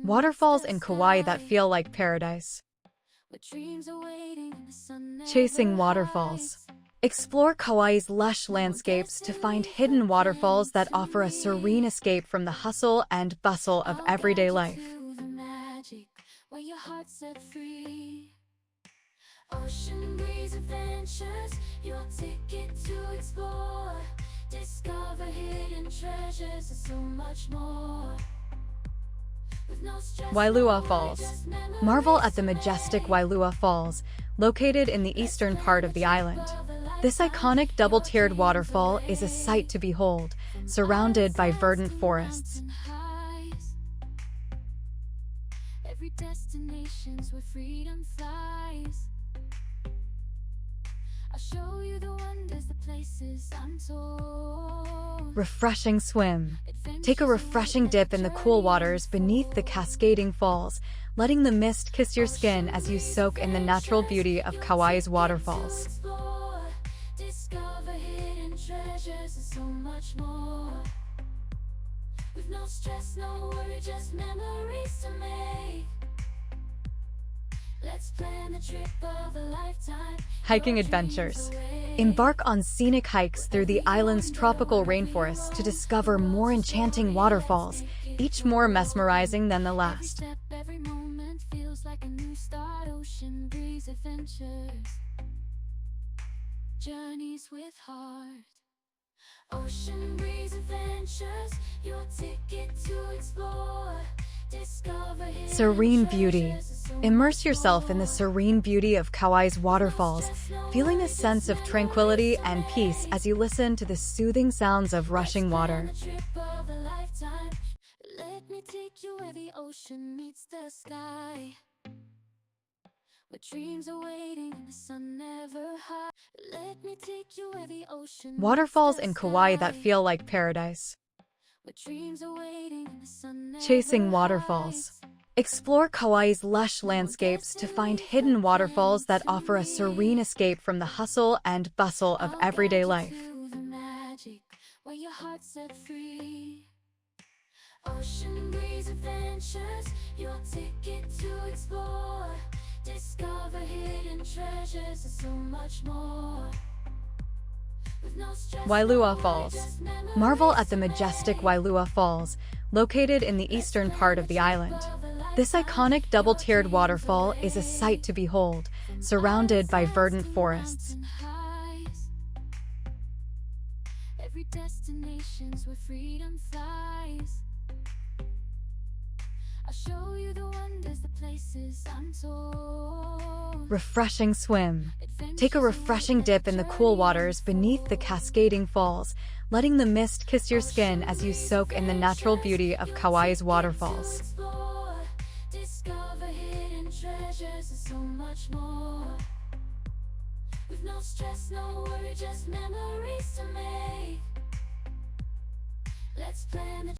Waterfalls in Kauai that feel like paradise. Chasing waterfalls. Explore Kauai's lush landscapes to find hidden waterfalls that offer a serene escape from the hustle and bustle of everyday life. Ocean breeze adventures, your ticket to explore. Discover hidden treasures and so much more. Wailua Falls. Marvel at the majestic Wailua Falls, located in the eastern part of the island. This iconic double-tiered waterfall is a sight to behold, surrounded by verdant forests. Every destination's where freedom flies. I'll show you the wonders, the places untold. Refreshing swim. Take a refreshing dip in the cool waters beneath the cascading falls, letting the mist kiss your skin as you soak in the natural beauty of Kauai's waterfalls. Discover hidden treasures and so much more. With no stress, no worry, just memories to make. Let's plan the trip of a lifetime. Hiking adventures. Embark on scenic hikes through the island's tropical rainforests to discover more enchanting waterfalls, each more mesmerizing than the last. Every moment feels like a new start. Ocean breeze adventures, journeys with heart. Ocean breeze adventures, your ticket to explore. Serene beauty. Immerse yourself in the serene beauty of Kauai's waterfalls, feeling a sense of tranquility and peace as you listen to the soothing sounds of rushing water. Let me take you where the ocean meets the sky, where dreams are waiting and the sun never hides. Let me take you where the ocean. Waterfalls in Kauai that feel like paradise. Chasing waterfalls. Explore Kauai's lush landscapes to find hidden waterfalls that offer a serene escape from the hustle and bustle of everyday life. Ocean breeze adventures, your ticket to explore. Discover hidden treasures and so much more. Wailua Falls. Marvel at the majestic Wailua Falls, located in the eastern part of the island. This iconic double-tiered waterfall is a sight to behold, surrounded by verdant forests. Every destination's where freedom flies. I'll show you the wonders, the places untold. Refreshing swim. Take a refreshing dip in the cool waters beneath the cascading falls, letting the mist kiss your skin as you soak in the natural beauty of Kauai's waterfalls. Discover hidden treasures and so much more. With no stress, no worry, just memories to make. Let's plan the